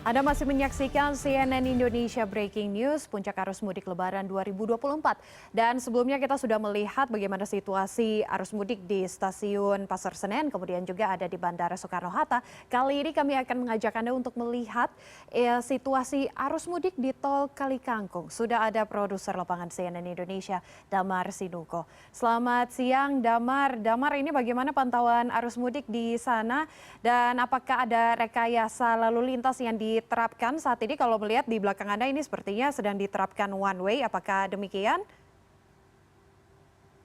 Anda masih menyaksikan CNN Indonesia Breaking News, puncak arus mudik Lebaran 2024. Dan sebelumnya kita sudah melihat bagaimana situasi arus mudik di stasiun Pasar Senen, kemudian juga ada di Bandara Soekarno-Hatta. Kali ini kami akan mengajak Anda untuk melihat situasi arus mudik di Tol Kali Kangkung. Sudah ada produser lapangan CNN Indonesia, Damar Sinuko. Selamat siang, Damar. Damar, ini bagaimana pantauan arus mudik di sana dan apakah ada rekayasa lalu lintas yang diterapkan saat ini? Kalau melihat di belakang Anda ini sepertinya sedang diterapkan one way, apakah demikian?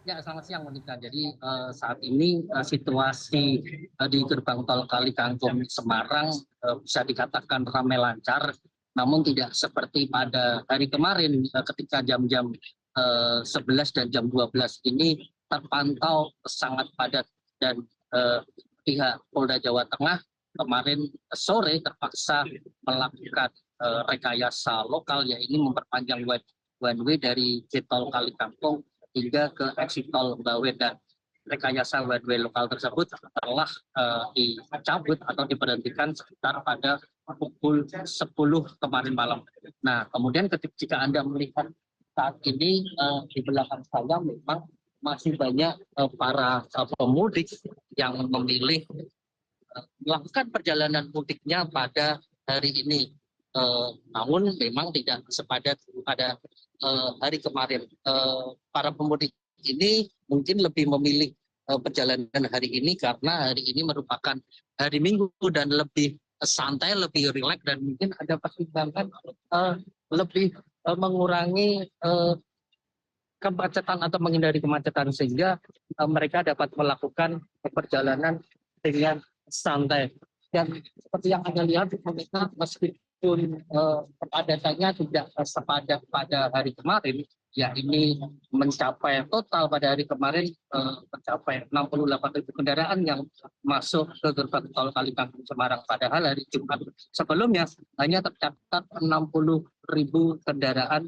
Ya, selamat siang Monika. Jadi saat ini situasi di gerbang tol Kali Kangkung Semarang bisa dikatakan ramai lancar, namun tidak seperti pada hari kemarin ketika jam-jam 11 dan jam 12 ini terpantau sangat padat dan pihak Polda Jawa Tengah kemarin sore terpaksa melakukan rekayasa lokal, yaitu memperpanjang one way dari tol Kali Kangkung hingga ke exit tol Bawen, dan rekayasa one way lokal tersebut telah dicabut atau diberhentikan sekitar pada pukul 10 kemarin malam. Nah, kemudian jika Anda melihat saat ini di belakang saya memang masih banyak para pemudik yang memilih melakukan perjalanan mudiknya pada hari ini. Namun memang tidak sepadat pada hari kemarin. Para pemudik ini mungkin lebih memilih perjalanan hari ini karena hari ini merupakan hari Minggu dan lebih santai, lebih rileks, dan mungkin ada pertimbangan lebih mengurangi kemacetan atau menghindari kemacetan, sehingga mereka dapat melakukan perjalanan dengan santai. Dan seperti yang Anda lihat, pemirsa, meskipun kepadatannya tidak sepadat pada hari kemarin, ya ini mencapai total pada hari kemarin mencapai 68.000 kendaraan yang masuk ke gerbang tol Kali Kangkung Semarang. Padahal hari Jumat sebelumnya hanya tercatat 60.000 kendaraan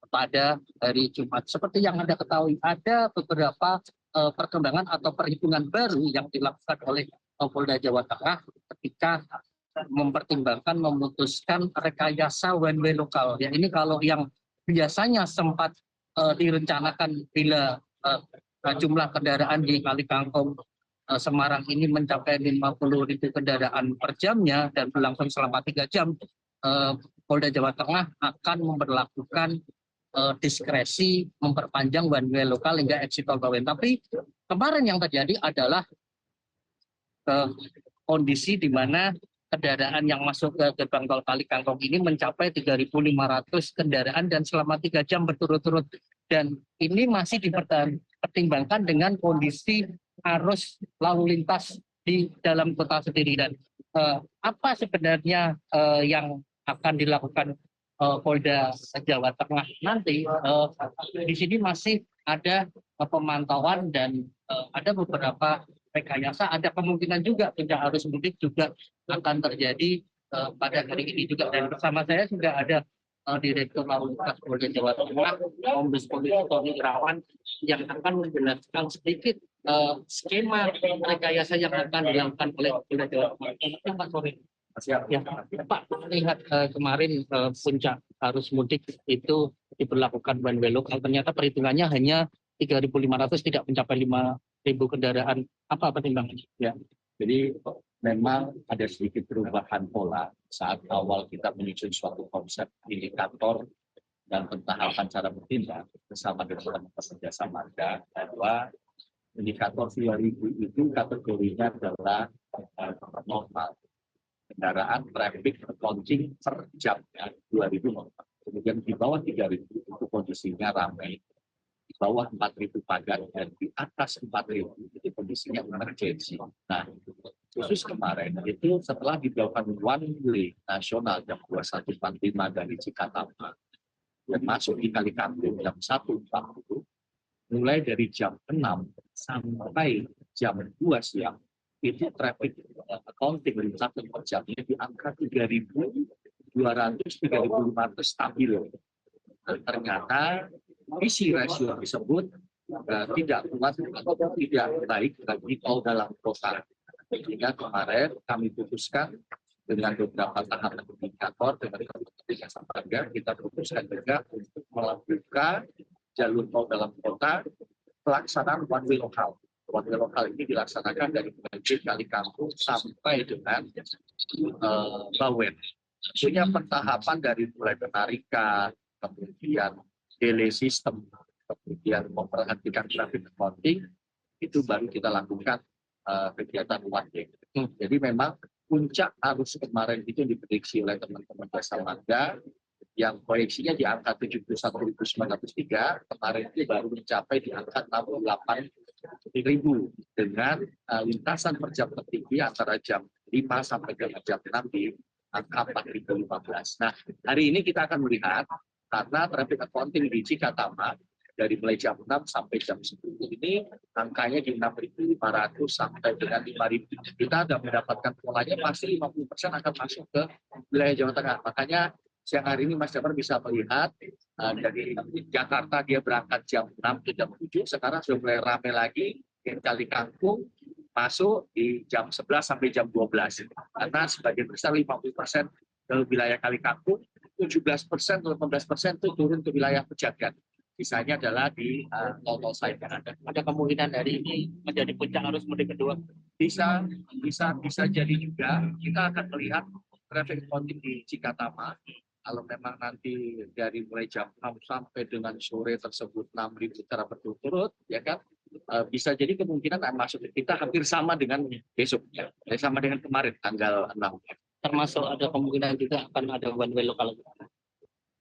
pada hari Jumat. Seperti yang Anda ketahui, ada beberapa perkembangan atau perhitungan baru yang dilakukan oleh Polda Jawa Tengah ketika mempertimbangkan memutuskan rekayasa one way lokal. Ya, ini kalau yang biasanya sempat direncanakan bila jumlah kendaraan di Kali Kangkung Semarang ini mencapai 50.000 kendaraan per jamnya dan berlangsung selama 3 jam, Polda Jawa Tengah akan memperlakukan diskresi memperpanjang one way lokal hingga exit tol Bawen. Tapi kemarin yang terjadi adalah kondisi di mana kendaraan yang masuk ke gerbang tol Kali Kangkung ini mencapai 3.500 kendaraan dan selama 3 jam berturut-turut. Dan ini masih dipertimbangkan dengan kondisi arus lalu lintas di dalam kota sendiri. Dan apa sebenarnya yang akan dilakukan Polda Jawa Tengah nanti? Di sini masih ada pemantauan dan ada beberapa rekayasa. Ada kemungkinan juga puncak arus mudik juga akan terjadi pada hari ini juga. Dan bersama saya sudah ada Direktur Lalu Lintas Polda Jawa Tengah, Kombes Polisi Tony Irawan, yang akan menjelaskan sedikit skema rekayasa yang akan dilakukan oleh Polda Jawa Tengah. Selamat sore. Ya, Pak, lihat kemarin puncak arus mudik itu diberlakukan one way lokal. Ternyata perhitungannya hanya 3.500, tidak mencapai 5.000 kendaraan. Apa pertimbangannya? Ya, jadi memang ada sedikit perubahan pola saat awal kita menyusun suatu konsep indikator dan pentahapan cara bertindak bersama dengan pekerja Samarga, bahwa indikator 2000 itu kategorinya adalah normal. Kendaraan traffic launching per jam, ya, 2000 normal. Kemudian di bawah 3000 itu kondisinya ramai, di bawah 4.000 padat, dan di atas 4.000 itu kondisinya emergency. Nah, khusus kemarin itu setelah dilakukan one way nasional jam 21.45 dari Cikatama dan masuk di Kali Kangkung jam 1.40, mulai dari jam 6 sampai jam 2 siang, itu traffic accounting satu per jamnya di angka 3.200-3.500 stabil. Dan ternyata isi rasio tersebut tidak kuat atau tidak baik bagi tol dalam kota. Sehingga kemarin kami putuskan dengan beberapa tahapan indikator dengan kepentingan warga, kita putuskan juga untuk melakukan jalur tol dalam kota pelaksanaan one way lokal. One way lokal ini dilaksanakan dari Banjir Kali Kangkung sampai dengan Bawen. Tentunya pentahapan dari mulai penarikan, kemudian delay system, kemudian memperhatikan traffic accounting, itu baru kita lakukan kegiatan one way. Jadi memang puncak arus kemarin itu diprediksi oleh teman-teman jasa marga yang proyeksinya di angka 71.903, kemarin itu baru mencapai di angka 68.000 dengan lintasan per jam tertinggi antara jam 5 sampai dengan jam 6 di angka 4.015. Nah, hari ini kita akan melihat karena traffic accounting di Cikatama dari mulai jam 6 sampai jam 10 ini angkanya di 6.500 sampai dengan 5.000. Kita sudah mendapatkan polanya pasti 50% akan masuk ke wilayah Jawa Tengah. Makanya siang hari ini Mas Damar bisa melihat dari Jakarta dia berangkat jam 6 ke jam 7, sekarang sudah mulai ramai lagi di Kali Kangkung masuk di jam 11 sampai jam 12. Karena sebagian besar 50% ke wilayah Kali Kangkung, 17% atau 18% itu turun ke wilayah Pejagan. Sisanya adalah di tol-tol side yang ada. Ada kemungkinan dari ini menjadi puncak arus mudik kedua? Bisa jadi juga. Kita akan melihat traffic accounting di Cikatama. Kalau memang nanti dari mulai jam 6 sampai dengan sore tersebut 6.000 secara berturut-turut, ya kan? Bisa jadi kemungkinan masuk kita hampir sama dengan besok, ya. Sama dengan kemarin tanggal 6. Termasuk ada kemungkinan juga akan ada one way lokal.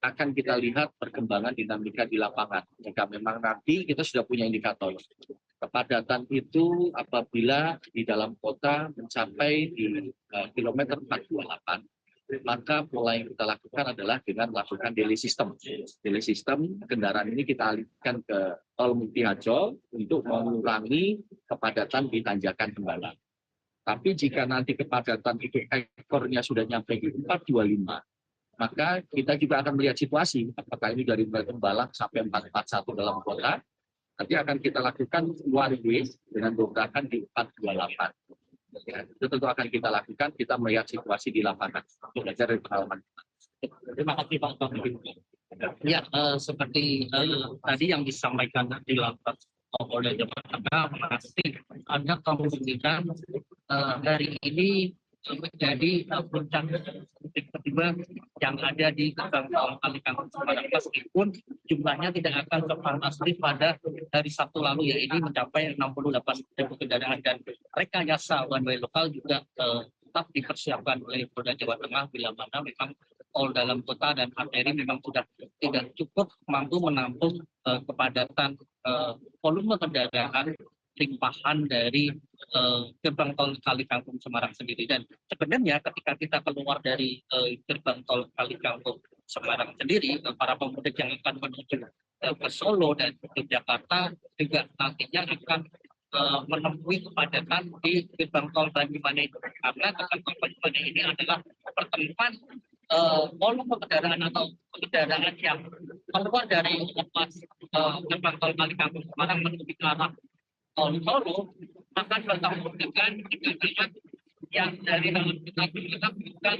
Akan kita lihat perkembangan dinamika di lapangan. Jika memang nanti kita sudah punya indikator. Kepadatan itu apabila di dalam kota mencapai di kilometer 428, maka pola yang kita lakukan adalah dengan melakukan delay system. Delay system kendaraan ini kita alihkan ke tol Multiharjo untuk mengurangi kepadatan di tanjakan Tembalang. Tapi jika nanti kepadatan itu ekornya sudah nyampe di 425, maka kita juga akan melihat situasi apakah ini dari mulai Tembalang sampai 441 dalam kota. Nanti akan kita lakukan one way dengan dobrakan di 428. Ya, itu tentu akan kita lakukan, kita melihat situasi di lapangan untuk belajar dari pengalaman. Terima kasih Pak. Ya, seperti tadi yang disampaikan di lantas Polda Jawa Tengah, masih ada kemungkinan hari ini menjadi puncak mudik kedua yang ada di gerbang tol Kali Kangkung Semarang, meskipun jumlahnya tidak akan sepanas pada hari Sabtu lalu, yaitu mencapai 68.000 kendaraan, dan rekayasa one way lokal juga tetap dipersiapkan oleh Polda Jawa Tengah bila mana memang tol dalam kota dan arteri memang sudah tidak cukup mampu menampung kepadatan volume kendaraan limpahan dari gerbang tol Kali Kangkung Semarang sendiri. Dan sebenarnya ketika kita keluar dari gerbang tol Kali Kangkung Semarang sendiri, para pemudik yang akan menuju ke Solo dan ke Jakarta juga nantinya akan menemui kepadatan di gerbang tol Banyumanik, karena gerbang tol Banyumanik ini adalah pertemuan volume kendaraan atau kendaraan yang keluar dari lepas gerbang tol Kali Kangkung Semarang menuju ke arah tol Solo akan bertemu dengan kendaraan yang dari dalam kita bukan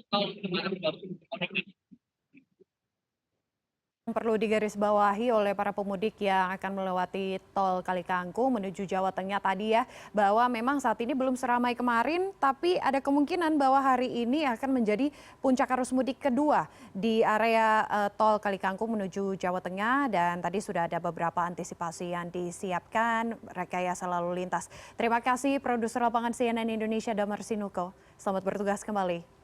tol Semarang. Perlu digarisbawahi oleh para pemudik yang akan melewati tol Kali Kangkung menuju Jawa Tengah tadi ya, bahwa memang saat ini belum seramai kemarin, tapi ada kemungkinan bahwa hari ini akan menjadi puncak arus mudik kedua di area tol Kali Kangkung menuju Jawa Tengah, dan tadi sudah ada beberapa antisipasi yang disiapkan rekayasa lalu lintas. Terima kasih produser lapangan CNN Indonesia Damar Sinuko. Selamat bertugas kembali.